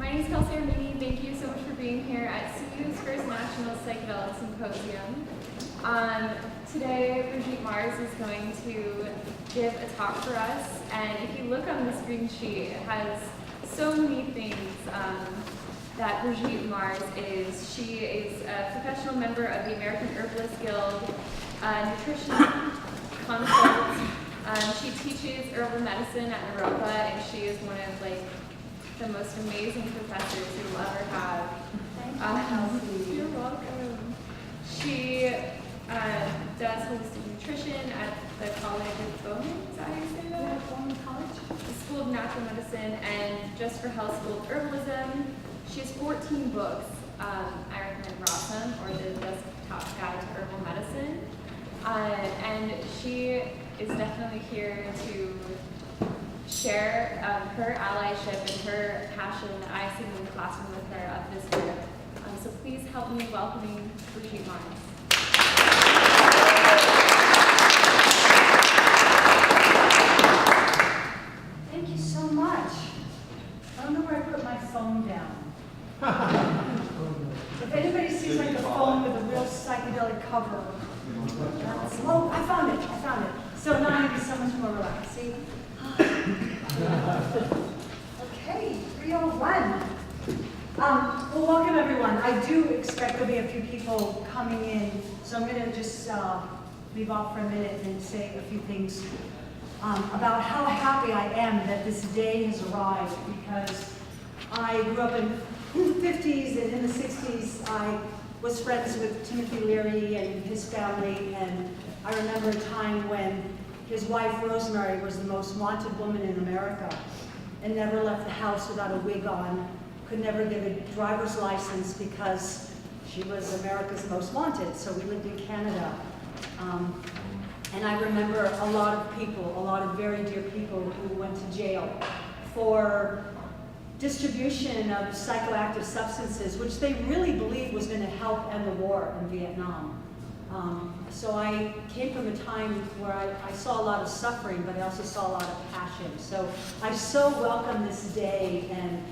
My name is Kelsey Armini. Thank you so much for being here at CU's First National Psychedelic Symposium. Today, Brigitte Mars is going to give a talk for us, and if you look on the screen sheet, it has so many things that Brigitte Mars is. She is a professional member of the American Herbalist Guild, nutritional consult. She teaches herbal medicine at Naropa, and she is one of the most amazing professors you will ever have. You're welcome. She does holistic nutrition at the College of Bauman, is that how you say that? Yeah, Bauman College. The School of Natural Medicine, and just for Health School of Herbalism. She has 14 books. I recommend Rawsome, or the Desktop Guide to Herbal Medicine. And she is definitely here to share her allyship and her passion that I see in the classroom with her of this group. So please help me welcoming Brigitte Mars. Thank you so much. I don't know where I put my phone down. If anybody sees like a phone with a real psychedelic cover, oh, I found it. So now I'm going to be so much more relaxed. See? Okay, 301. Well, welcome everyone. I do expect there'll be a few people coming in, so I'm going to just leave off for a minute and say a few things about how happy I am that this day has arrived, because I grew up in the 50s, and in the 60s I was friends with Timothy Leary and his family, and I remember a time when his wife Rosemary was the most wanted woman in America and never left the house without a wig on, could never get a driver's license because she was America's most wanted, so we lived in Canada. And I remember a lot of very dear people who went to jail for distribution of psychoactive substances, which they really believed was going to help end the war in Vietnam. So I came from a time where I saw a lot of suffering, but I also saw a lot of passion. So I so welcome this day, and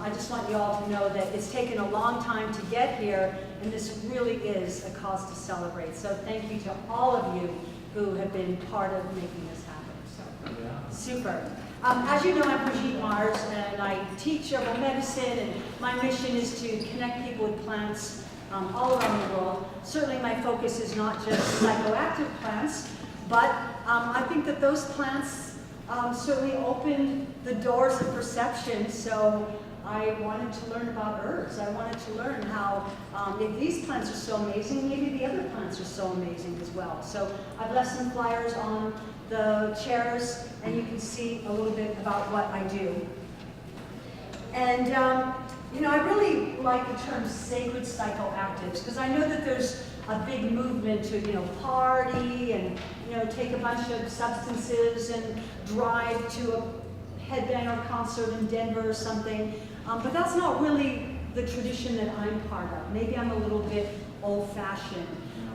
I just want you all to know that it's taken a long time to get here, and this really is a cause to celebrate. So thank you to all of you who have been part of making this happen. So yeah. Super. As you know, I'm Brigitte Mars, and I teach herbal medicine, and my mission is to connect people with plants all around the world. Certainly my focus is not just psychoactive plants, but I think that those plants certainly opened the doors of perception. So I wanted to learn about herbs. I wanted to learn how, if these plants are so amazing, maybe the other plants are so amazing as well. So I've left some flyers on the chairs, and you can see a little bit about what I do. And you know, I really like the term sacred psychoactives, because I know that there's a big movement to, you know, party and, you know, take a bunch of substances and drive to a headbanger concert in Denver or something. But that's not really the tradition that I'm part of. Maybe I'm a little bit old-fashioned.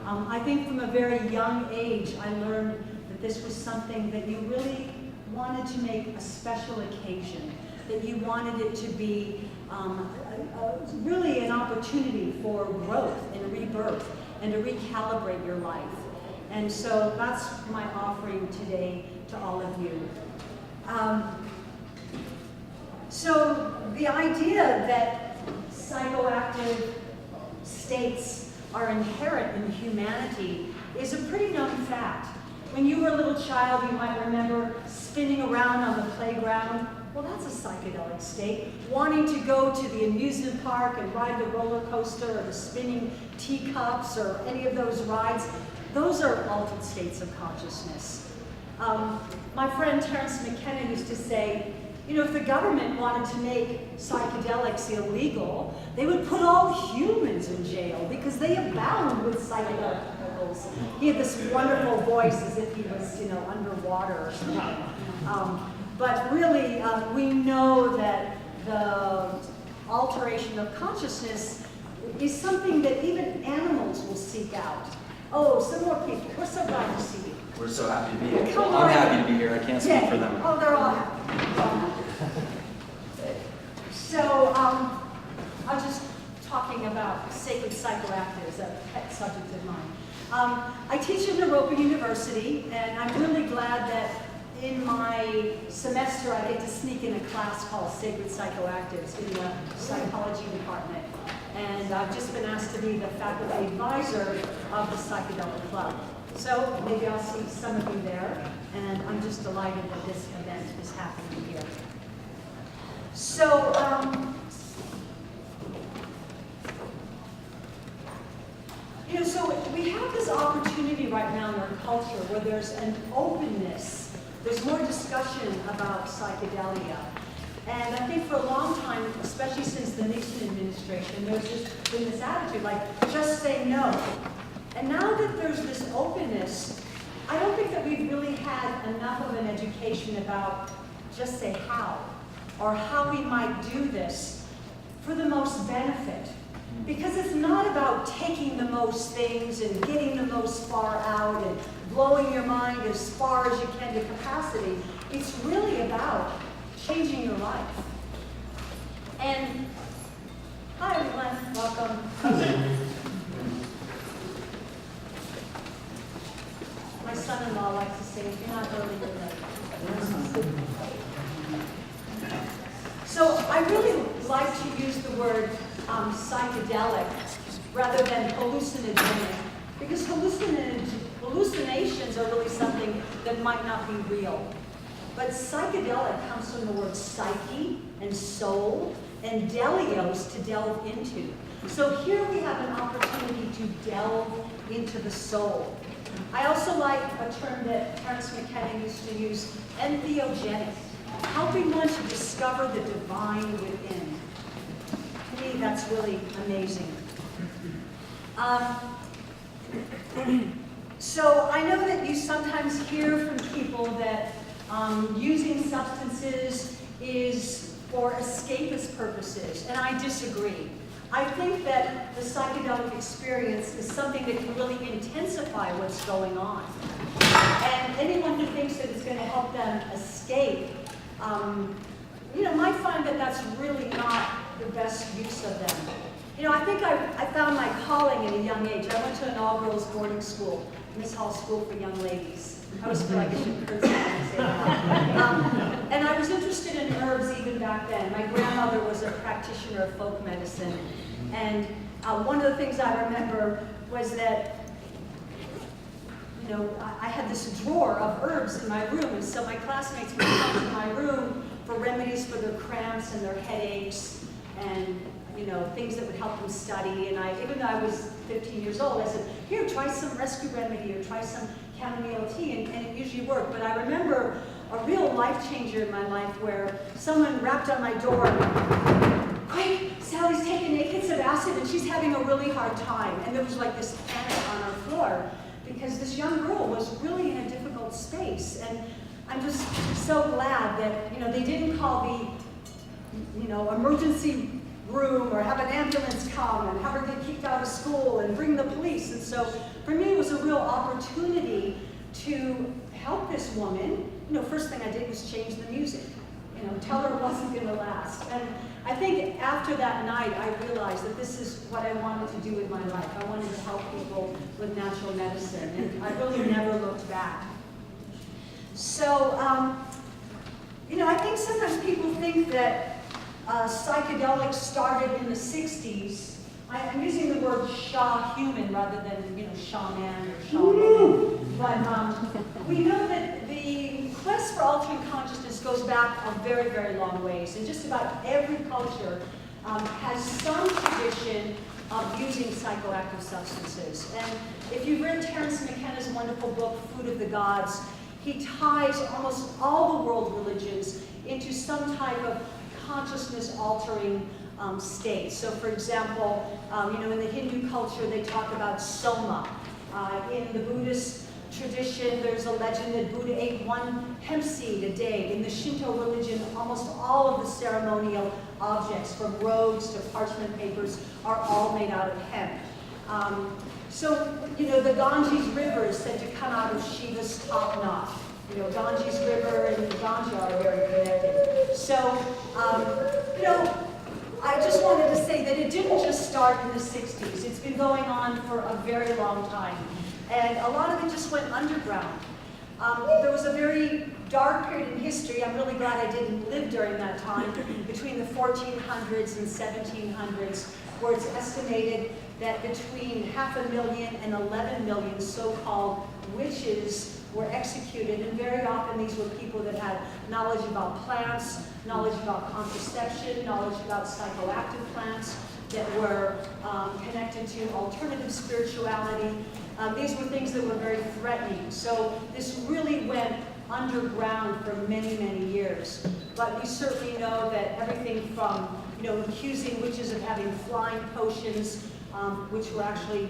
I think from a very young age, I learned that this was something that you really wanted to make a special occasion, that you wanted it to be really an opportunity for growth and rebirth and to recalibrate your life. And so that's my offering today to all of you. So the idea that psychoactive states are inherent in humanity is a pretty known fact. When you were a little child, you might remember spinning around on the playground. Well, that's a psychedelic state. Wanting to go to the amusement park and ride the roller coaster or the spinning teacups or any of those rides, those are altered states of consciousness. My friend Terence McKenna used to say, you know, if the government wanted to make psychedelics illegal, they would put all humans in jail because they abound with psychedelic chemicals. He had this wonderful voice as if he was, you know, underwater or something. But really, we know that the alteration of consciousness is something that even animals will seek out. Oh, some more people. We're so glad to see you. We're so happy to be here. Come I'm on. happy to be here. I can't speak for them. Oh, they're all happy. So, sacred psychoactives, a pet subject of mine. I teach at Naropa University, and I'm really glad that in my semester I get to sneak in a class called Sacred Psychoactives in the psychology department. And I've just been asked to be the faculty advisor of the Psychedelic Club. So maybe I'll see some of you there, and I'm just delighted that this event is happening here. So, so we have this opportunity right now in our culture where there's an openness, there's more discussion about psychedelia. And I think for a long time, especially since the Nixon administration, there's just been this attitude like, just say no. And now that there's this openness, I don't think that we've really had enough of an education about just say how, or how we might do this for the most benefit. Because it's not about taking the most things and getting the most far out and blowing your mind as far as you can to capacity. It's really about changing your life. And hi everyone, welcome. My son-in-law likes to say, if you're not early, you're late. So I really like to use the word psychedelic rather than hallucinogenic, because hallucinations are really something that might not be real. But psychedelic comes from the word psyche and soul and delios, to delve into. So here we have an opportunity to delve into the soul. I also like a term that Terence McKenna used to use, entheogenic, helping one to discover the divine within. To me, that's really amazing. So I know that you sometimes hear from people that using substances is for escapist purposes, and I disagree. I think that the psychedelic experience is something that can really intensify what's going on. And anyone who thinks that it's going to help them escape, might find that that's really not the best use of them. I think I found my calling at a young age. I went to an all-girls boarding school, Miss Hall School for Young Ladies. I always feel like I should curtsy when I say that. And I was interested in herbs even back then. My grandmother was a practitioner of folk medicine. And one of the things I remember was that, I had this drawer of herbs in my room. And so my classmates would come to my room for remedies for their cramps and their headaches and, things that would help them study. And even though I was 15 years old, I said, here, try some rescue remedy or try some chamomile tea, and it usually worked. But I remember a real life changer in my life where someone rapped on my door, quick, Sally's taking 8 hits of acid and she's having a really hard time. And there was like this panic on our floor because this young girl was really in a difficult space. And I'm just so glad that, they didn't call the, emergency room or have an ambulance come and have her get kicked out of school and bring the police. And so for me, it was a real opportunity to help this woman. First thing I did was change the music. Tell her it wasn't going to last. And I think after that night, I realized that this is what I wanted to do with my life. I wanted to help people with natural medicine, and I really never looked back. So, I think sometimes people think that psychedelics started in the 60s. I'm using the word human rather than, shaman or shaman. But we know that the quest for altering consciousness goes back a very, very long ways. And just about every culture has some tradition of using psychoactive substances. And if you've read Terence McKenna's wonderful book, Food of the Gods, he ties almost all the world religions into some type of consciousness-altering state. So for example, in the Hindu culture, they talk about soma. In the Buddhist tradition, there's a legend that Buddha ate 1 hemp seed a day. In the Shinto religion, almost all of the ceremonial objects, from robes to parchment papers, are all made out of hemp. The Ganges River is said to come out of Shiva's top knot. Ganges River and Ganja are very connected. So, I just wanted to say that it didn't just start in the 60s. It's been going on for a very long time. And a lot of it just went underground. There was a very dark period in history. I'm really glad I didn't live during that time, between the 1400s and 1700s, where it's estimated that between 500,000 and 11 million so-called witches were executed, and very often these were people that had knowledge about plants, knowledge about contraception, knowledge about psychoactive plants that were connected to alternative spirituality. These were things that were very threatening. So this really went underground for many, many years. But we certainly know that everything from, accusing witches of having flying potions, which were actually,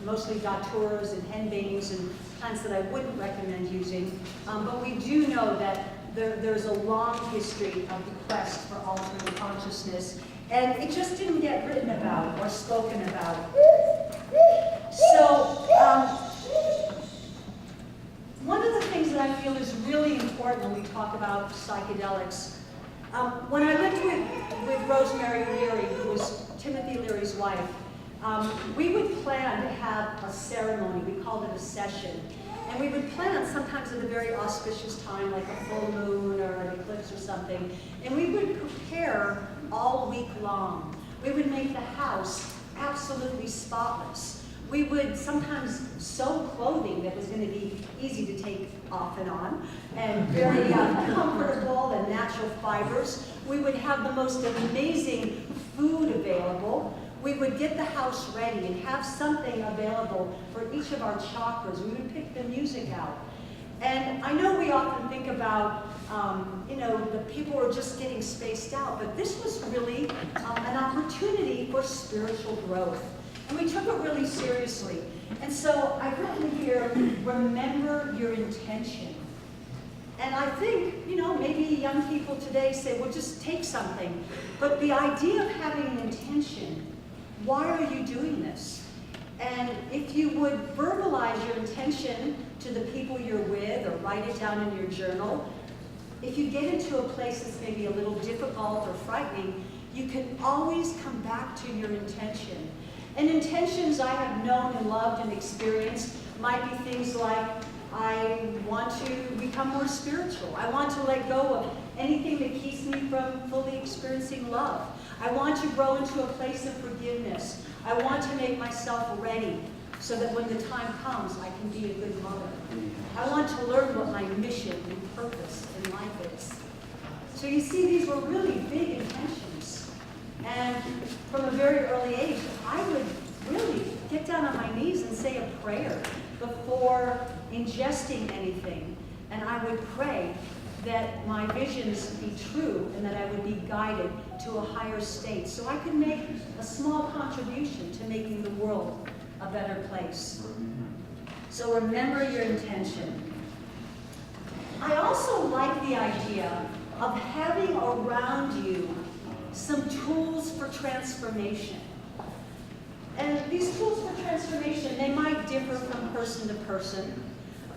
mostly daturas and henbanes and plants that I wouldn't recommend using. But we do know that there's a long history of the quest for altering consciousness, and it just didn't get written about or spoken about. So, one of the things that I feel is really important when we talk about psychedelics, when I lived with Rosemary Leary, who was Timothy Leary's wife, we would plan to have a ceremony. We called it a session. And we would plan sometimes at a very auspicious time, like a full moon or an eclipse or something. And we would prepare all week long. We would make the house absolutely spotless. We would sometimes sew clothing that was going to be easy to take off and on, and very comfortable and natural fibers. We would have the most amazing food available. We would get the house ready and have something available for each of our chakras. We would pick the music out. And I know we often think about, the people were just getting spaced out, but this was really an opportunity for spiritual growth. And we took it really seriously. And so I've written here, remember your intention. And I think, maybe young people today say, well, just take something. But the idea of having an intention, why are you doing this? And if you would verbalize your intention to the people you're with or write it down in your journal, if you get into a place that's maybe a little difficult or frightening, you can always come back to your intention. And intentions I have known and loved and experienced might be things like, I want to become more spiritual. I want to let go of anything that keeps me from fully experiencing love. I want to grow into a place of forgiveness. I want to make myself ready so that when the time comes, I can be a good mother. I want to learn what my mission and purpose in life is. So you see, these were really big intentions. And from a very early age, I would really get down on my knees and say a prayer before ingesting anything. And I would pray that my visions be true and that I would be guided to a higher state so I could make a small contribution to making the world a better place. So remember your intention. I also like the idea of having around you some tools for transformation. And these tools for transformation, they might differ from person to person,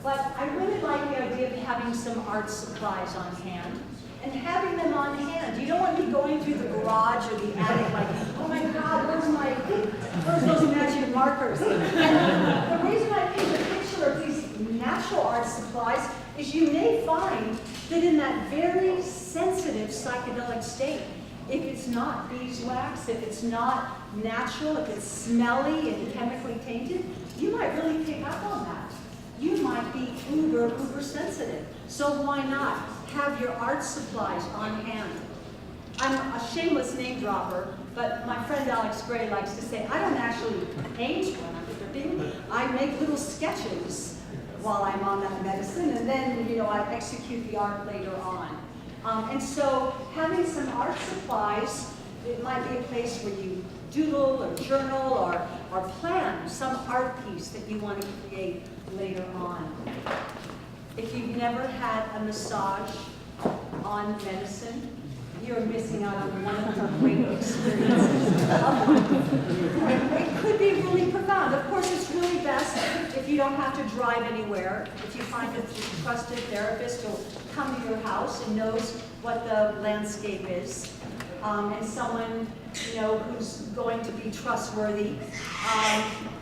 but I really like the idea of having some art supplies on hand. And having them on hand. You don't want to be going through the garage or the attic like, oh my God, where's those magic markers? And the reason I paint a picture of these natural art supplies is you may find that in that very sensitive psychedelic state, if it's not beeswax, if it's not natural, if it's smelly and chemically tainted, you might really pick up on that. You might be uber sensitive. So why not have your art supplies on hand? I'm a shameless name dropper, but my friend Alex Gray likes to say, I don't actually paint when I'm dripping. I make little sketches while I'm on that medicine, and then I execute the art later on. And so having some art supplies, it might be a place where you doodle or journal or plan some art piece that you want to create later on. If you've never had a massage on medicine, you're missing out on one of the great experiences of life. It could be really profound. Of course, it's really best if you don't have to drive anywhere, if you find a trusted therapist who'll come to your house and knows what the landscape is. and someone, who's going to be trustworthy.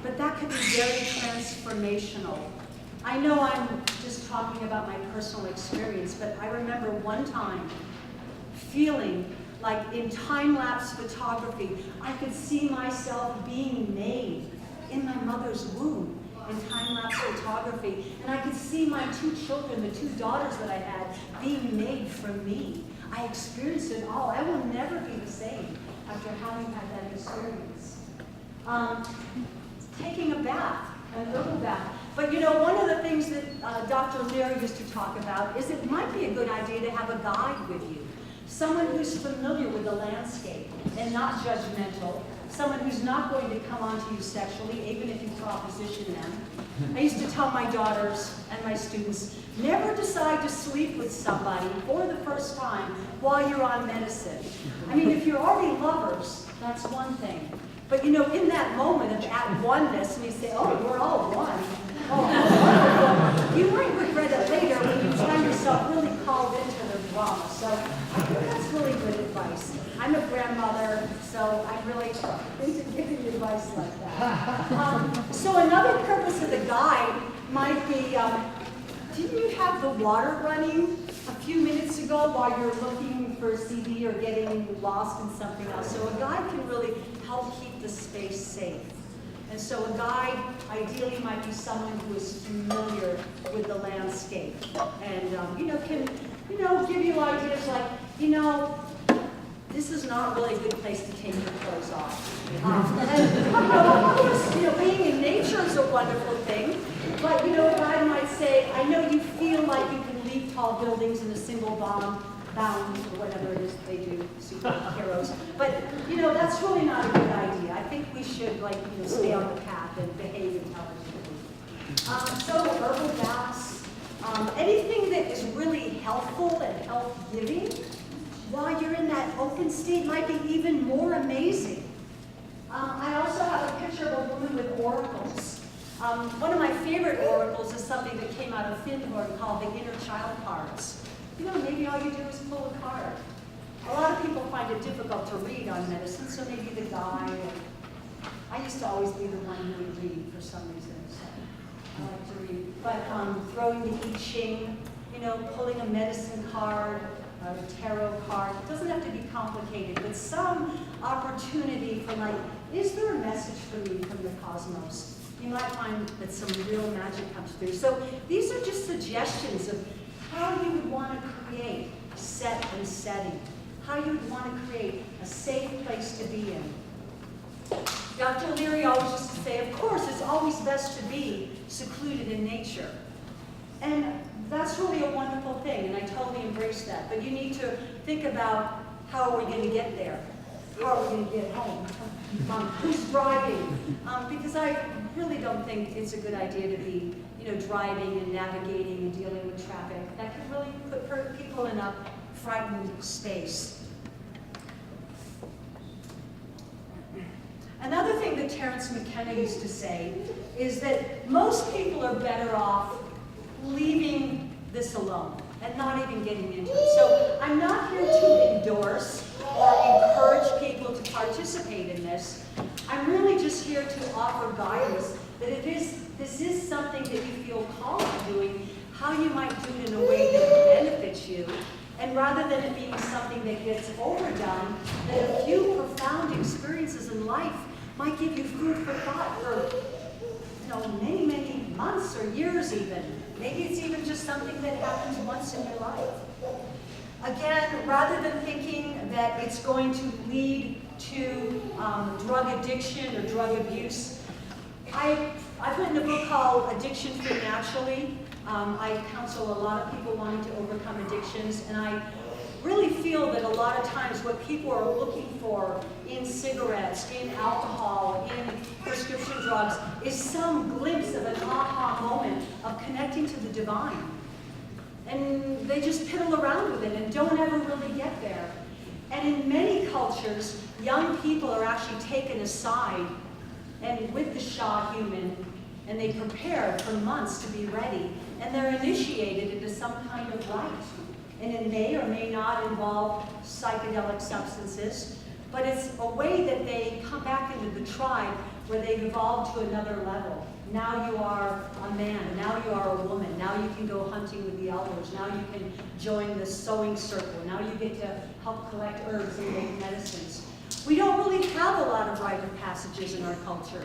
But that could be very transformational. I know I'm just talking about my personal experience, but I remember one time feeling like in time-lapse photography, I could see myself being made in my mother's womb in time-lapse photography. And I could see my 2 children, the 2 daughters that I had, being made from me. I experienced it all. I will never be the same after having had that experience. Taking a bath, an herbal bath. But one of the things that Dr. Leary used to talk about is it might be a good idea to have a guide with you. Someone who's familiar with the landscape and not judgmental. Someone who's not going to come onto you sexually, even if you proposition them. I used to tell my daughters and my students, never decide to sleep with somebody for the first time while you're on medicine. I mean, if you're already lovers, that's one thing. But in that moment of at oneness, we say, oh, we're all one. Oh, you might regret it later when you find yourself really called into the drama. So I think that's really good advice. I'm a grandmother, so I'm really into giving advice like that. So another purpose of the guide might be, didn't you have the water running a few minutes ago while you're looking for a CD or getting lost in something else? So a guide can really help keep the space safe. And so a guide ideally might be someone who is familiar with the landscape and can give you ideas like, this is not really a good place to take your clothes off. Of course, being in nature is a wonderful thing, but a guide might say, I know you feel like you can leave tall buildings in a single bound, or whatever it is they do, superheroes. But that's really not a good idea. I think we should stay on the path and behave intelligently. So herbal baths, anything that is really healthful and health-giving, while you're in that open state, might be even more amazing. I also have a picture of a woman with oracles. One of my favorite oracles is something that came out of Findhorn called the Inner Child cards. Maybe all you do is pull a card. A lot of people find it difficult to read on medicine, so maybe the guide. I used to always be the one who would read for some reason, so I like to read. But throwing the I Ching, pulling a medicine card, a tarot card. It doesn't have to be complicated, but some opportunity for is there a message for me from the cosmos? You might find that some real magic comes through. So these are just suggestions of how you would want to create set and setting, how you would want to create a safe place to be in. Dr. Leary always used to say, of course, it's always best to be secluded in nature. And that's really a wonderful thing, and I totally embrace that. But you need to think about how are we going to get there? How are we going to get home? Who's driving? Because I really don't think it's a good idea to be driving and navigating and dealing with traffic. That could really put people in a frightened space. Another thing that Terence McKenna used to say is that most people are better off leaving this alone and not even getting into it. So I'm not here to endorse or encourage people to participate in this. I'm really just here to offer guidance that if this is something that you feel called to doing, how you might do it in a way that benefits you. And rather than it being something that gets overdone, that a few profound experiences in life might give you food for thought for many, many months or years even. Maybe it's even just something that happens once in your life. Again, rather than thinking that it's going to lead to drug addiction or drug abuse, I've written a book called Addiction Free Naturally. I counsel a lot of people wanting to overcome addictions, and I really feel that a lot of times what people are looking for in cigarettes, in alcohol, in prescription drugs, is some glimpse of an aha moment of connecting to the divine. And they just piddle around with it and don't ever really get there. And in many cultures, young people are actually taken aside and with the Shah human, and they prepare for months to be ready, and they're initiated into some kind of rite. and it may or may not involve psychedelic substances, but it's a way that they come back into the tribe where they've evolved to another level. Now you are a man, now you are a woman, now you can go hunting with the elders, now you can join the sewing circle, now you get to help collect herbs and make medicines. We don't really have a lot of rite of passages in our culture.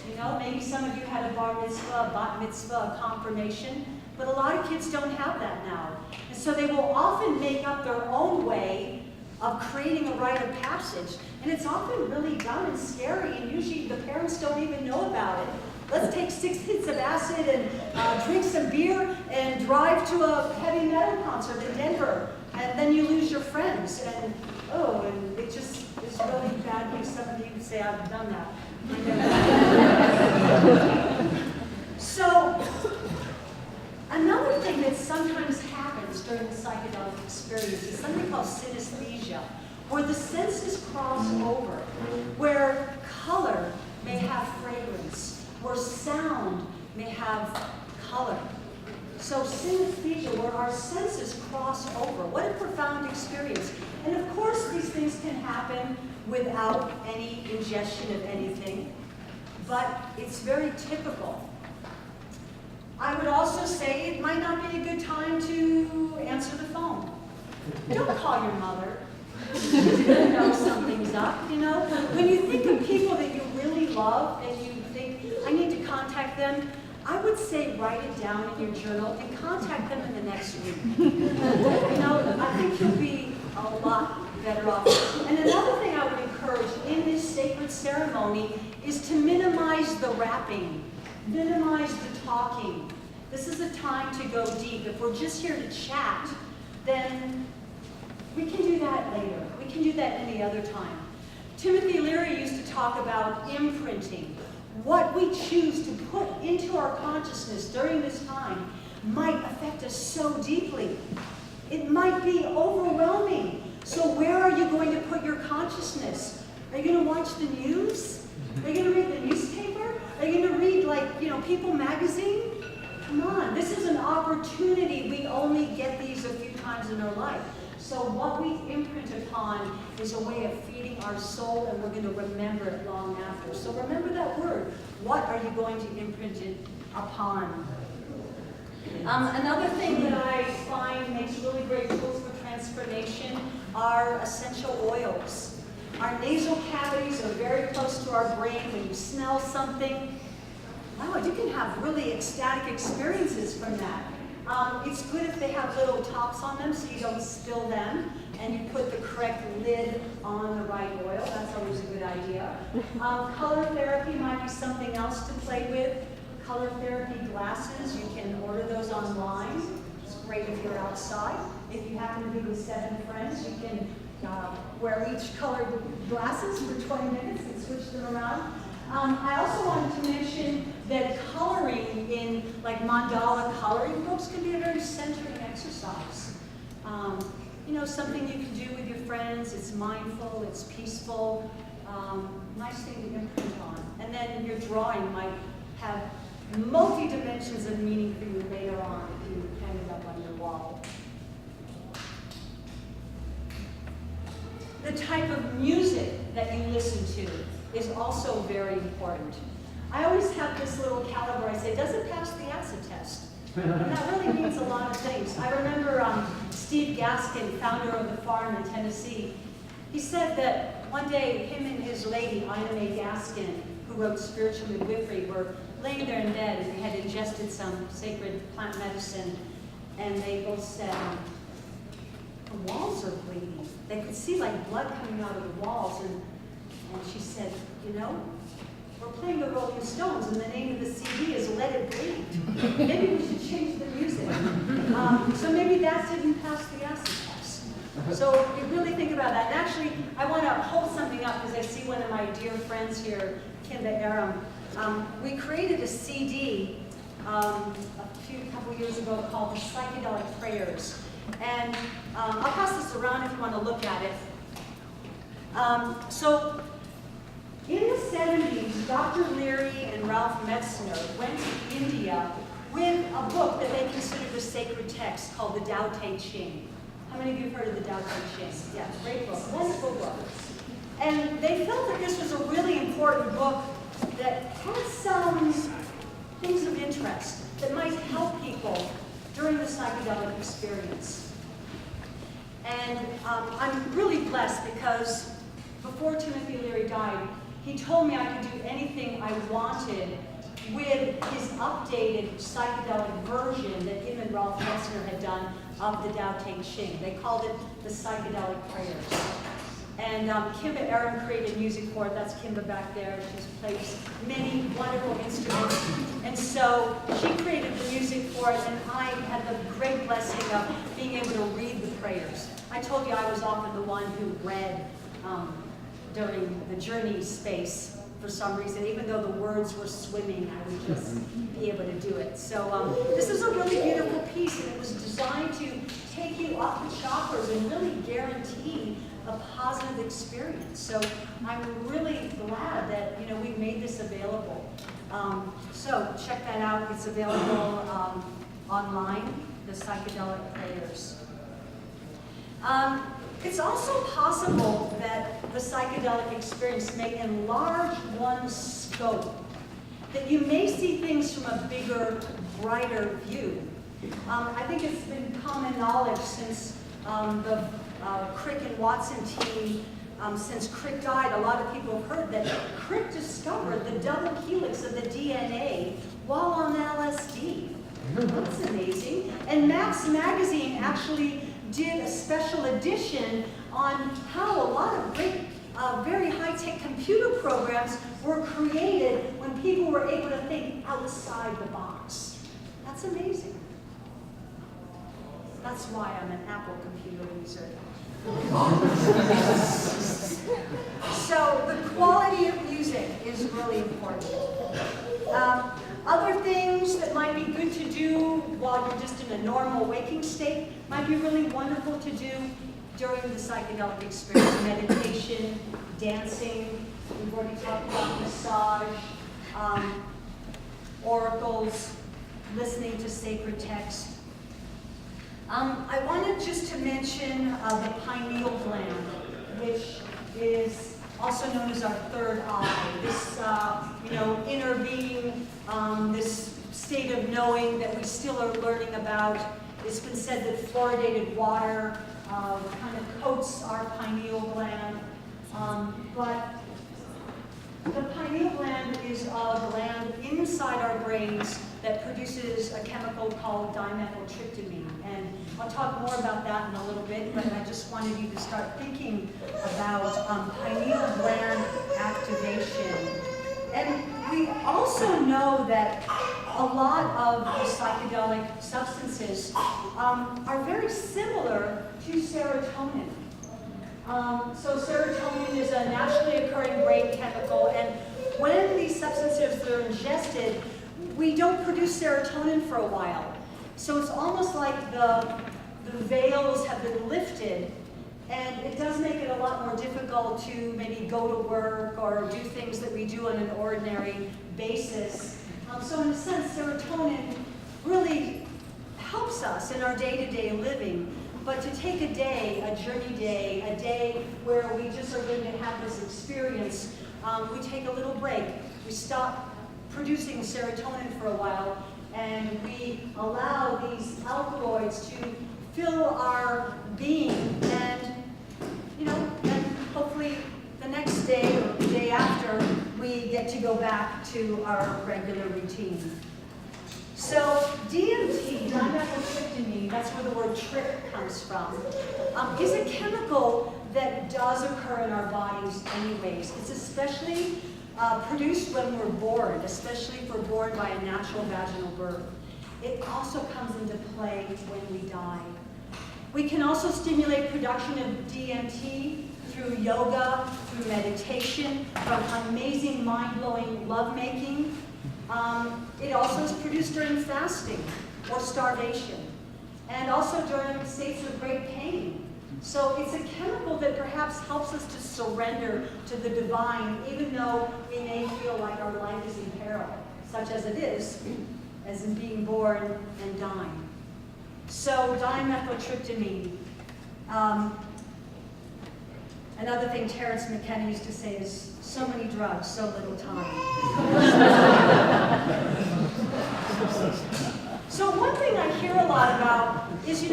You know, maybe some of you had a bar mitzvah, a bat mitzvah, a confirmation, but a lot of kids don't have that now. And so they will often make up their own way of creating a rite of passage. And it's often really dumb and scary, and usually the parents don't even know about it. Let's take 6 hits of acid and drink some beer and drive to a heavy metal concert in Denver. And then you lose your friends. And it just is really bad news. Some of you say, I've done that. So, another thing that sometimes happens during the psychedelic experience is something called synesthesia, where the senses cross over, where color may have fragrance, where sound may have color. So synesthesia, where our senses cross over. What a profound experience. And of course, these things can happen without any ingestion of anything, but it's very typical. I would also say it might not be a good time to answer the phone. Don't call your mother. She's gonna know something's up, you know? When you think of people that you really love and you think, I need to contact them, I would say write it down in your journal and contact them in the next week. You know, I think you'll be a lot better off. And another thing I would encourage in this sacred ceremony is to minimize the wrapping, minimize the talking. This is a time to go deep. If we're just here to chat, then we can do that later. We can do that any other time. Timothy Leary used to talk about imprinting. What we choose to put into our consciousness during this time might affect us so deeply. It might be overwhelming. So where are you going to put your consciousness? Are you going to watch the news? Are you going to read the newspaper? Are you going to read, like, People magazine? Come on, this is an opportunity. We only get these a few times in our life. So what we imprint upon is a way of feeding our soul, and we're going to remember it long after. So remember that word. What are you going to imprint it upon? Another thing that I find makes really great tools for transformation are essential oils. Our nasal cavities are very close to our brain. When you smell something, wow, you can have really ecstatic experiences from that. It's good if they have little tops on them so you don't spill them, and you put the correct lid on the right oil. That's always a good idea. Color therapy might be something else to play with. Color therapy glasses, you can order those online. It's great if you're outside. If you happen to be with 7 friends, you can wear each colored glasses for 20 minutes and switch them around. I also wanted to mention that coloring in like mandala coloring books can be a very centering exercise. Something you can do with your friends. It's mindful, it's peaceful, nice thing to imprint on. And then your drawing might have multi-dimensions of meaning for you later on if you hang it up on your wall. The type of music that you listen to is also very important. I always have this little caliber. I say, does it pass the acid test? And that really means a lot of things. I remember Steve Gaskin, founder of the farm in Tennessee, he said that one day him and his lady, Ina Mae Gaskin, who wrote Spiritual Midwifery, were laying there in bed and they had ingested some sacred plant medicine, and they both said, the walls are bleeding. They could see like blood coming out of the walls, and she said, we're playing the Rolling Stones, and the name of the CD is Let It Bleed. Maybe we should change the music. So maybe that didn't pass the acid test. So you really think about that. And actually, I want to hold something up because I see one of my dear friends here, Kimba Aram. We created a CD a couple years ago called the Psychedelic Prayers. And I'll pass this around if you want to look at it. So in the 70s, Dr. Leary and Ralph Metzner went to India with a book that they considered a sacred text called the Tao Te Ching. How many of you have heard of the Tao Te Ching? Yeah, great book, wonderful book. And they felt that this was a really important book that had some things of interest that might help people during the psychedelic experience. And I'm really blessed because before Timothy Leary died, he told me I could do anything I wanted with his updated psychedelic version that him and Ralph Metzner had done of the Tao Te Ching. They called it the Psychedelic Prayers. And Kimba Aram created music for it. That's Kimba back there. She plays many wonderful instruments. And so she created the music for it, and I had the great blessing of being able to read the prayers. I told you I was often the one who read during the journey space for some reason. Even though the words were swimming, I would just be able to do it. So this is a really beautiful piece, and it was designed to take you up the chakras and really guarantee a positive experience. So I'm really glad that we've made this available. So check that out. It's available online, the Psychedelic Prayers. It's also possible that the psychedelic experience may enlarge one's scope, that you may see things from a bigger, brighter view. I think it's been common knowledge since the Crick and Watson team, since Crick died, a lot of people have heard that Crick discovered the double helix of the DNA while on LSD. That's amazing. And Max Magazine actually did a special edition on how a lot of great, very high-tech computer programs were created when people were able to think outside the box. That's amazing. That's why I'm an Apple computer user. So the quality of music is really important. Other things that might be good to do while you're just in a normal waking state might be really wonderful to do during the psychedelic experience. Meditation, dancing, we've already talked about massage, oracles, listening to sacred text. I wanted just to mention the pineal gland, which is also known as our third eye. This, inner being, this state of knowing that we still are learning about. It's been said that fluoridated water kind of coats our pineal gland, but the pineal gland is a gland inside our brains that produces a chemical called dimethyltryptamine. And I'll talk more about that in a little bit, but I just wanted you to start thinking about pineal gland activation. And we also know that a lot of the psychedelic substances are very similar to serotonin. So serotonin is a naturally occurring brain chemical, and when these substances are ingested, we don't produce serotonin for a while. So it's almost like the veils have been lifted, and it does make it a lot more difficult to maybe go to work or do things that we do on an ordinary basis. So in a sense, serotonin really helps us in our day-to-day living. But to take a day, a journey day, a day where we just are going to have this experience, we take a little break. We stop producing serotonin for a while, and we allow these alkaloids to fill our being, and then hopefully the next day or the day after, we get to go back to our regular routine. So DMT, dimethyltryptamine, that's where the word trip comes from, is a chemical that does occur in our bodies anyways. It's especially produced when we're born, especially if we're born by a natural vaginal birth. It also comes into play when we die. We can also stimulate production of DMT through yoga, through meditation, from amazing mind-blowing lovemaking. It also is produced during fasting or starvation, and also during states of great pain. So it's a chemical that perhaps helps us to surrender to the divine, even though we may feel like our life is in peril, such as it is. as in being born and dying. So dimethyltryptamine. Another thing Terence McKenna used to say is, so many drugs, so little time. So one thing I hear a lot about is, is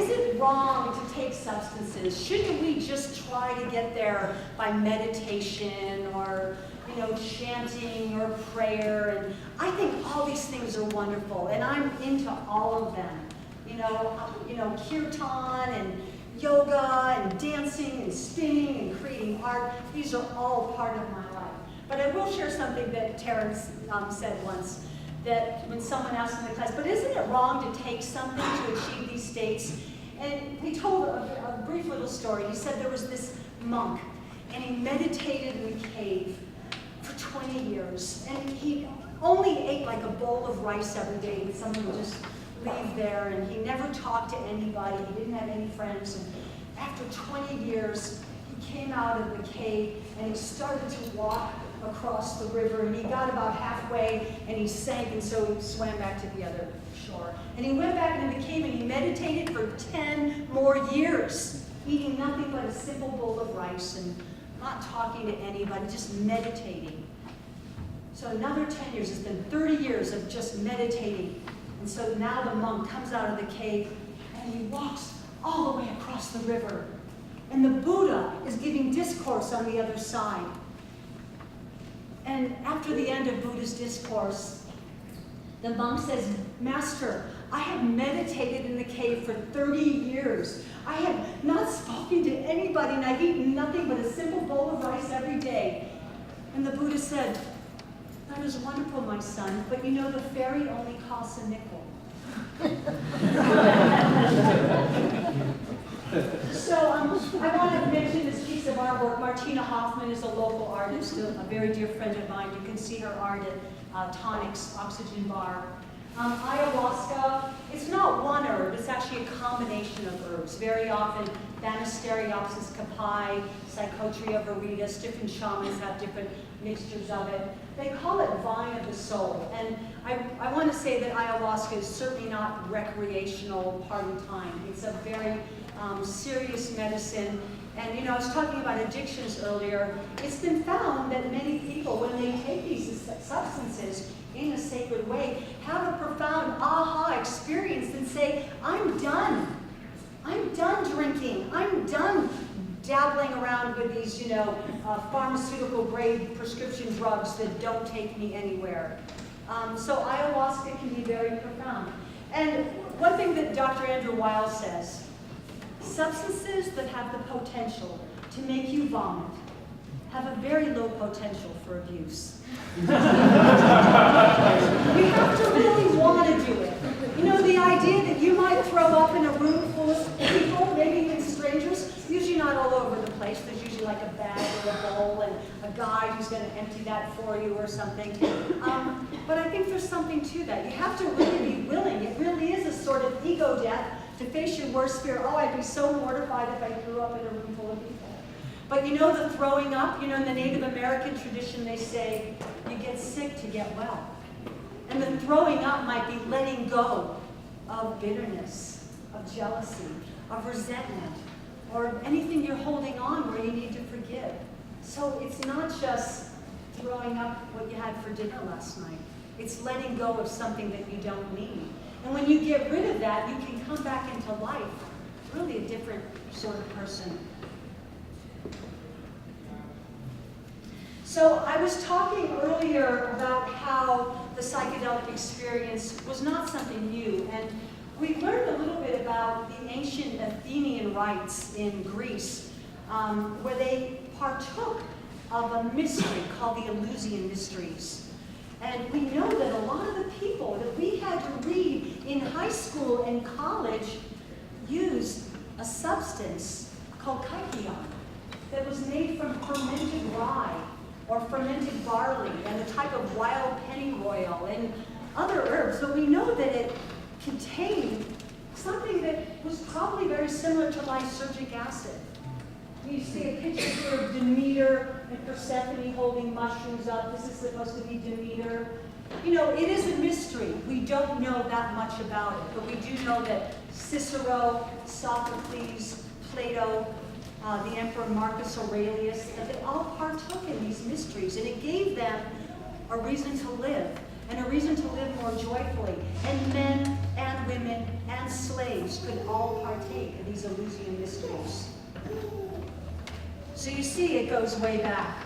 it wrong to take substances? Shouldn't we just try to get there by meditation or, chanting or prayer? And I think all these things are wonderful, and I'm into all of them. Kirtan and yoga and dancing and spinning and creating art. These are all part of my life. But I will share something that Terence said once, that when someone asked in the class, but isn't it wrong to take something to achieve these states? And he told a brief little story. He said there was this monk, and he meditated in the cave for 20 years. And he only ate like a bowl of rice every day, and someone would just leave there, and he never talked to anybody. He didn't have any friends. And after 20 years, he came out of the cave, and he started to walk across the river, and he got about halfway, and he sank, and so he swam back to the other shore. And he went back into the cave, and he meditated for 10 more years, eating nothing but a simple bowl of rice, and not talking to anybody, just meditating. So another 10 years, it's been 30 years of just meditating. And so now the monk comes out of the cave, and he walks all the way across the river. And the Buddha is giving discourse on the other side. And after the end of Buddha's discourse, the monk says, Master, I have meditated in the cave for 30 years. I have not spoken to anybody, and I've eaten nothing but a simple bowl of rice every day. And the Buddha said, that is wonderful, my son, but the ferry only costs a nickel. So I want to mention this piece of artwork. Martina Hoffman is a local artist, a very dear friend of mine. You can see her art at Tonic's Oxygen Bar. Ayahuasca, it's not one herb, it's actually a combination of herbs. Very often, Banisteriopsis caapi, Psychotria viridis, different shamans have different mixtures of it. They call it vine of the soul. And I want to say that ayahuasca is certainly not recreational party time. It's a very serious medicine. And I was talking about addictions earlier. It's been found that many people, when they take these substances in a sacred way, have a profound aha experience and say, I'm done. I'm done drinking. I'm done dabbling around with these, pharmaceutical grade prescription drugs that don't take me anywhere. So ayahuasca can be very profound. And one thing that Dr. Andrew Weil says, substances that have the potential to make you vomit have a very low potential for abuse. You have to really want to do it. The idea that you might throw up in a room full of people, maybe even strangers, usually not all over the place. There's usually like a bag or a bowl and a guide who's going to empty that for you or something. But I think there's something to that. You have to really be willing. It really is a sort of ego death to face your worst fear. Oh, I'd be so mortified if I threw up in a room full of people. But the throwing up, in the Native American tradition, they say, you get sick to get well. And the throwing up might be letting go of bitterness, of jealousy, of resentment, or anything you're holding on where you need to forgive. So it's not just throwing up what you had for dinner last night. It's letting go of something that you don't need. And when you get rid of that, you can come back into life, really a different sort of person. So I was talking earlier about how the psychedelic experience was not something new, and we learned a little bit about the ancient Athenian rites in Greece, where they partook of a mystery called the Eleusinian Mysteries. And we know that a lot of the people that we had to read in high school and college used a substance called kykeon that was made from fermented rye or fermented barley and a type of wild pennyroyal and other herbs. But we know that it contained something that was probably very similar to lysergic acid. You see a picture here of Demeter and Persephone holding mushrooms up. This is supposed to be Demeter. You know, it is a mystery. We don't know that much about it, but we do know that Cicero, Sophocles, Plato, the Emperor Marcus Aurelius, that they all partook in these mysteries, and it gave them a reason to live, and a reason to live more joyfully. And men and women and slaves could all partake of these Eleusinian mysteries. So you see, it goes way back.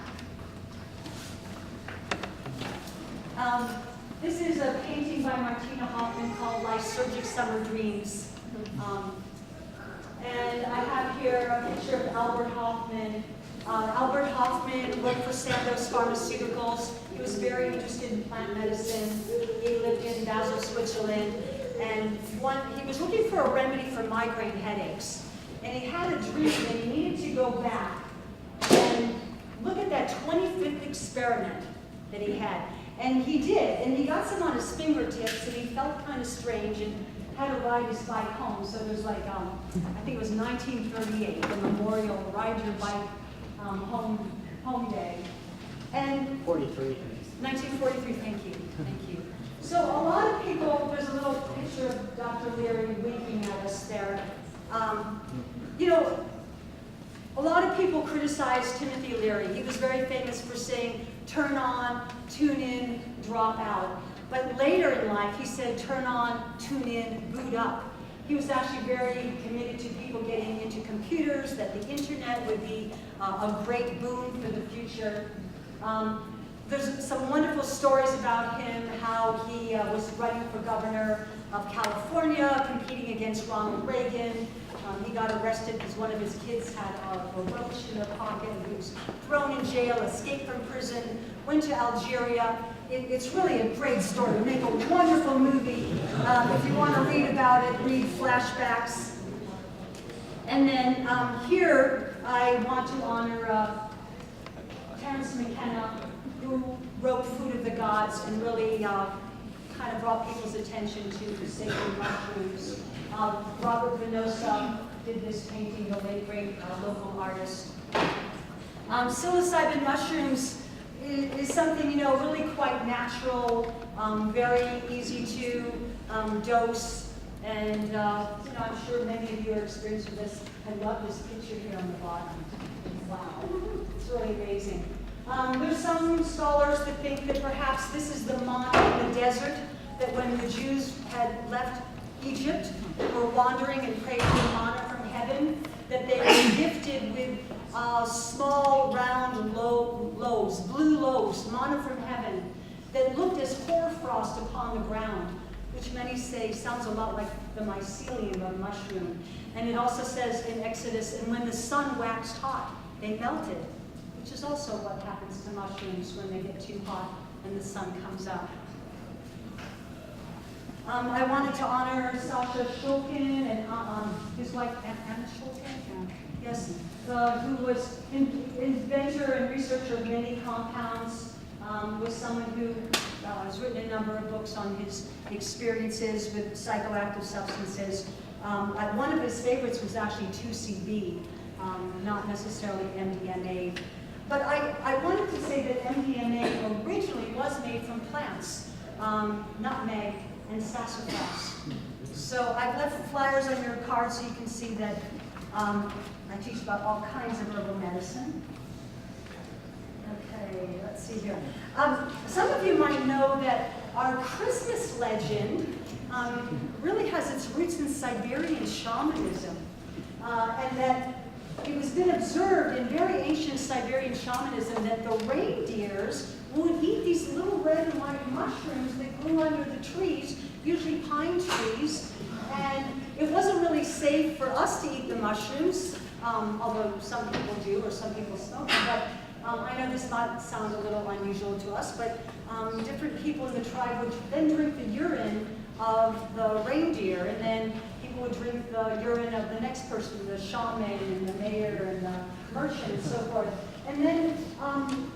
This is a painting by Martina Hoffman called Lysergic Summer Dreams. And I have here a picture of Albert Hoffman. Albert Hoffman worked for Sandoz Pharmaceuticals. He was very interested in plant medicine. He lived in Basel, Switzerland. And he was looking for a remedy for migraine headaches. And he had a dream that he needed to go back and look at that 25th experiment that he had. And he did, and he got some on his fingertips, and he felt kind of strange and had to ride his bike home. So there's like, I think it was 1938, the memorial Ride Your Bike home day. And 43. 1943, thank you. So a lot of people, there's a little picture of Dr. Leary winking at us there. You know, a lot of people criticized Timothy Leary. He was very famous for saying, turn on, tune in, drop out. But later in life, he said, turn on, tune in, boot up. He was actually very committed to people getting into computers, that the internet would be a great boon for the future. There's some wonderful stories about him, how he was running for governor of California, competing against Ronald Reagan. He got arrested because one of his kids had a roach in their pocket. He was thrown in jail, escaped from prison, went to Algeria. It's really a great story. Make a wonderful movie. If you want to read about it, read flashbacks. And then here, I want to honor Terence McKenna, who wrote Food of the Gods and really kind of brought people's attention to sacred mushrooms. Robert Venosa did this painting, the late great local artist. Psilocybin mushrooms is something, you know, really quite natural, very easy to dose, and you know, I'm sure many of you are experienced with this. I love this picture here on the bottom. Wow, it's really amazing. There's some scholars that think that perhaps this is the manna in the desert, that when the Jews had left Egypt, were wandering and prayed for manna from heaven, that they were gifted with small, round loaves, blue loaves, manna from heaven, that looked as hoarfrost upon the ground, which many say sounds a lot like the mycelium of mushroom. And it also says in Exodus, and when the sun waxed hot, they melted, which is also what happens to mushrooms when they get too hot and the sun comes up. I wanted to honor Sasha Shulkin and his wife, Anna Shulkin, yes, who was inventor and researcher of many compounds, was someone who has written a number of books on his experiences with psychoactive substances. One of his favorites was actually 2CB, not necessarily MDMA. But I wanted to say that MDMA originally was made from plants, nutmeg and sassafras. So I've left flyers on your card so you can see that I teach about all kinds of herbal medicine. Okay, let's see here. Some of you might know that our Christmas legend really has its roots in Siberian shamanism, and that it was been observed in very ancient Siberian shamanism that the reindeers would eat these little red and white mushrooms that grew under the trees, usually pine trees, and it wasn't really safe for us to eat the mushrooms, although some people do, or some people smoke them, but I know this might sound a little unusual to us, but different people in the tribe would then drink the urine of the reindeer, and then people would drink the urine of the next person, the shaman and the mayor and the merchant and so forth. And then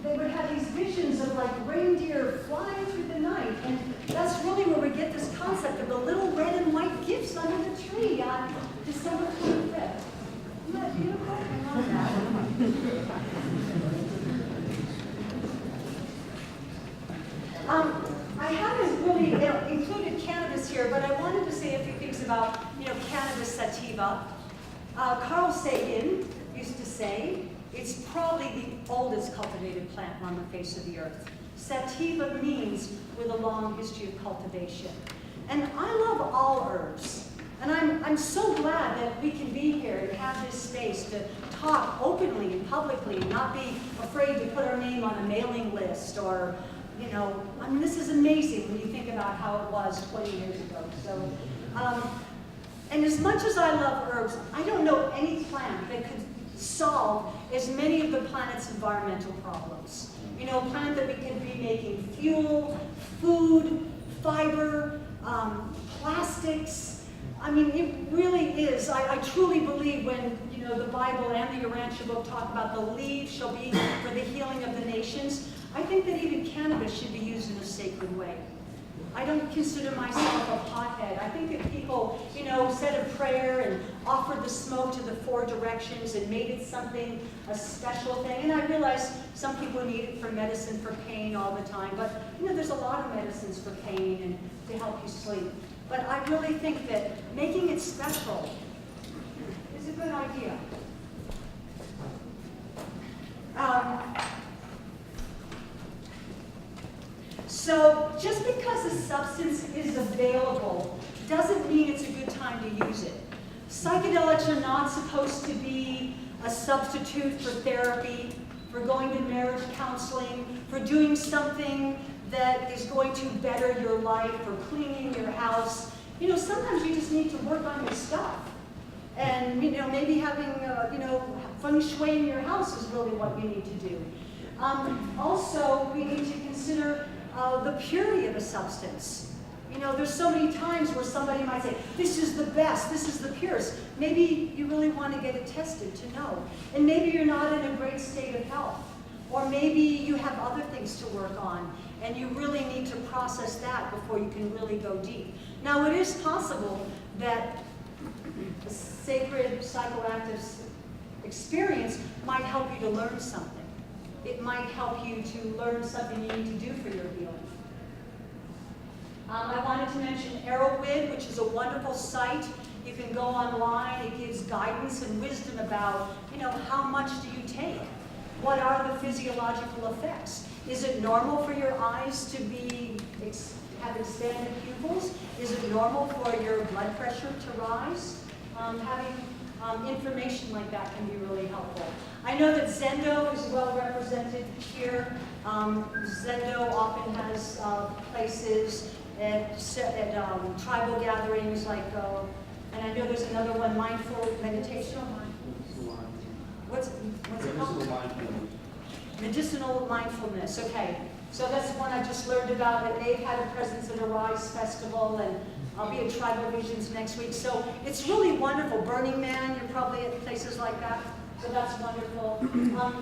they would have these visions of like reindeer flying through the night. And that's really where we get this concept of the little red and white gifts under the tree on December 25th. Isn't that beautiful? I love that. I have included cannabis here, but I wanted to say a few things about, cannabis sativa. Carl Sagan used to say, it's probably the oldest cultivated plant on the face of the earth. Sativa means with a long history of cultivation. And I love all herbs. And I'm so glad that we can be here and have this space to talk openly and publicly and not be afraid to put our name on a mailing list or, this is amazing when you think about how it was 20 years ago. So, and as much as I love herbs, I don't know any plant that could solve as many of the planet's environmental problems. A plant that we can be making fuel, food, fiber, plastics. It really is. I truly believe when, the Bible and the Urantia book talk about the leaves shall be for the healing of the nations, I think that even cannabis should be used in a sacred way. I don't consider myself a pothead. I think if people, said a prayer and offered the smoke to the four directions and made it something, a special thing, and I realize some people need it for medicine for pain all the time, but there's a lot of medicines for pain and to help you sleep. But I really think that making it special is a good idea. So just because a substance is available doesn't mean it's a good time to use it. Psychedelics are not supposed to be a substitute for therapy, for going to marriage counseling, for doing something that is going to better your life, for cleaning your house. Sometimes you just need to work on your stuff. And, maybe having, feng shui in your house is really what you need to do. Also, we need to consider the purity of a substance. There's so many times where somebody might say, this is the best, this is the purest. Maybe you really want to get it tested to know. And maybe you're not in a great state of health. Or maybe you have other things to work on, and you really need to process that before you can really go deep. Now, it is possible that a sacred psychoactive experience might help you to learn something. It might help you to learn something you need to do for your healing. I wanted to mention Arrowwid, which is a wonderful site. You can go online. It gives guidance and wisdom about, how much do you take? What are the physiological effects? Is it normal for your eyes to have expanded pupils? Is it normal for your blood pressure to rise? Having information like that can be really helpful. I know that Zendo is well represented here. Zendo often has places at tribal gatherings like, and I know there's another one, mindful meditation. What's it called? Medicinal mindfulness, okay. So that's one I just learned about, and they've had a presence at a Rise Festival, and I'll be at Tribal Visions next week. So it's really wonderful. Burning Man, you're probably at places like that. So that's wonderful.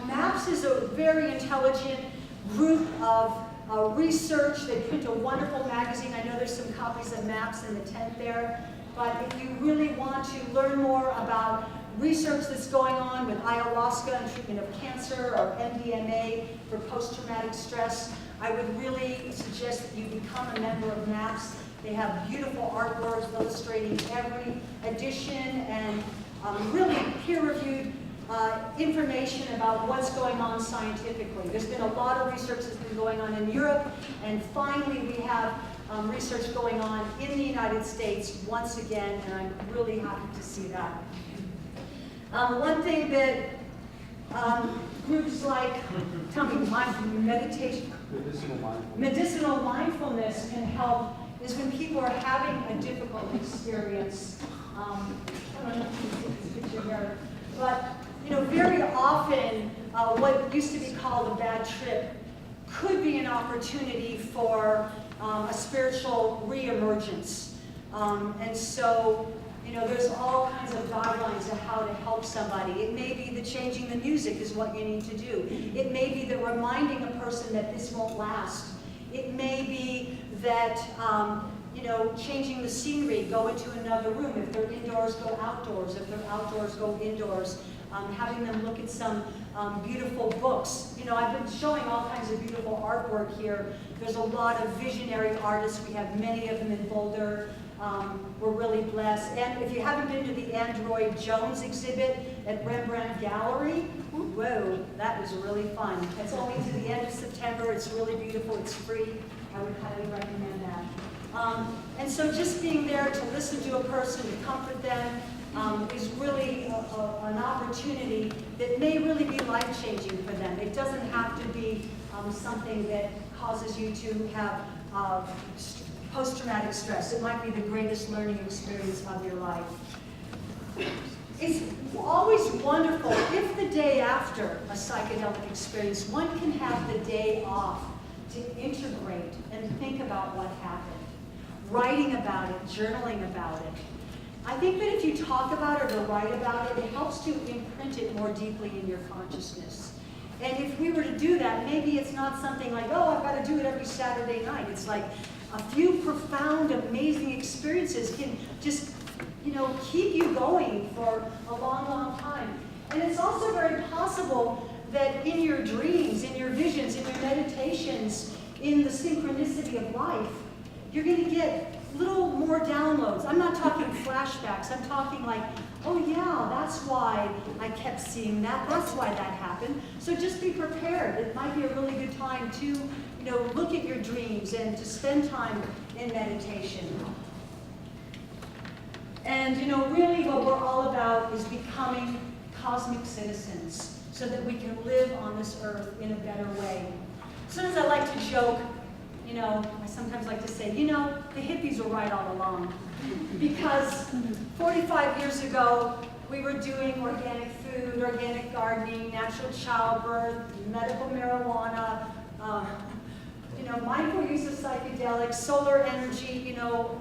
MAPS is a very intelligent group of research. They print a wonderful magazine. I know there's some copies of MAPS in the tent there. But if you really want to learn more about research that's going on with ayahuasca and treatment of cancer or MDMA for post-traumatic stress, I would really suggest that you become a member of MAPS. They have beautiful artworks illustrating every edition and really peer-reviewed information about what's going on scientifically. There's been a lot of research that's been going on in Europe, and finally we have research going on in the United States once again, and I'm really happy to see that. One thing that groups like, tell me, meditation, medicinal mindfulness can help is when people are having a difficult experience. I don't know if you can see this picture here, but very often what used to be called a bad trip could be an opportunity for a spiritual re-emergence. And so, there's all kinds of guidelines of how to help somebody. It may be that changing the music is what you need to do. It may be that reminding a person that this won't last. It may be that, changing the scenery, go into another room. If they're indoors, go outdoors. If they're outdoors, go indoors. having them look at some beautiful books. You know, I've been showing all kinds of beautiful artwork here. There's a lot of visionary artists. We have many of them in Boulder. We're really blessed. And if you haven't been to the Android Jones exhibit at Rembrandt Gallery, whoa, that was really fun. It's only to the end of September. It's really beautiful. It's free. I would highly recommend that. And so just being there to listen to a person, to comfort them, is really an opportunity that may really be life-changing for them. It doesn't have to be something that causes you to have post-traumatic stress. It might be the greatest learning experience of your life. It's always wonderful if the day after a psychedelic experience, one can have the day off to integrate and think about what happened, writing about it, journaling about it. I think that if you talk about it or write about it, it helps to imprint it more deeply in your consciousness. And if we were to do that, maybe it's not something like, oh, I've got to do it every Saturday night. It's like a few profound, amazing experiences can just, you know, keep you going for a long, long time. And it's also very possible that in your dreams, in your visions, in your meditations, in the synchronicity of life, you're going to get little more downloads. I'm not talking flashbacks. I'm talking like, oh yeah, that's why I kept seeing that. That's why that happened. So just be prepared. It might be a really good time to, you know, look at your dreams and to spend time in meditation. And, you know, really what we're all about is becoming cosmic citizens so that we can live on this earth in a better way. Sometimes I like to joke, you know, I sometimes like to say, you know, the hippies were right all along. Because 45 years ago, we were doing organic food, organic gardening, natural childbirth, medical marijuana, you know, mindful use of psychedelics, solar energy, you know,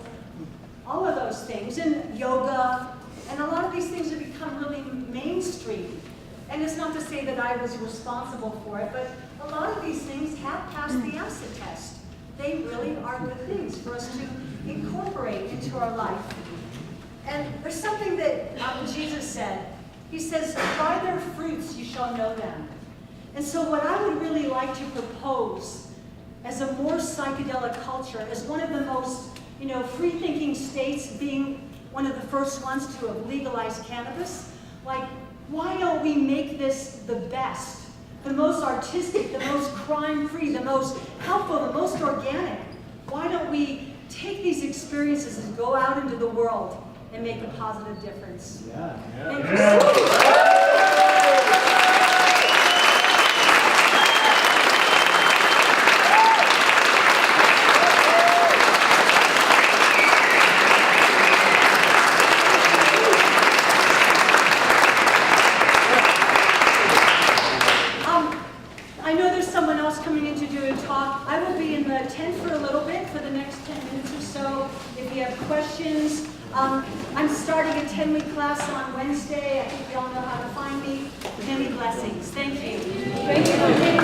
all of those things, and yoga, and a lot of these things have become really mainstream. And it's not to say that I was responsible for it, but a lot of these things have passed the acid test. They really are good things for us to incorporate into our life. And there's something that Jesus said. He says, by their fruits you shall know them. And so what I would really like to propose as a more psychedelic culture, as one of the most, you know, free-thinking states, being one of the first ones to have legalized cannabis, like, why don't we make this the best, the most artistic, the most crime-free, the most helpful, the most organic? Why don't we take these experiences and go out into the world and make a positive difference? Yeah. Thank you so much. I know there's someone else coming in to do a talk. I will be in the tent for a little bit, for the next 10 minutes or so. If you have questions, I'm starting a 10-week class on Wednesday. I think you all know how to find me. Many blessings. Thank you. Thank you.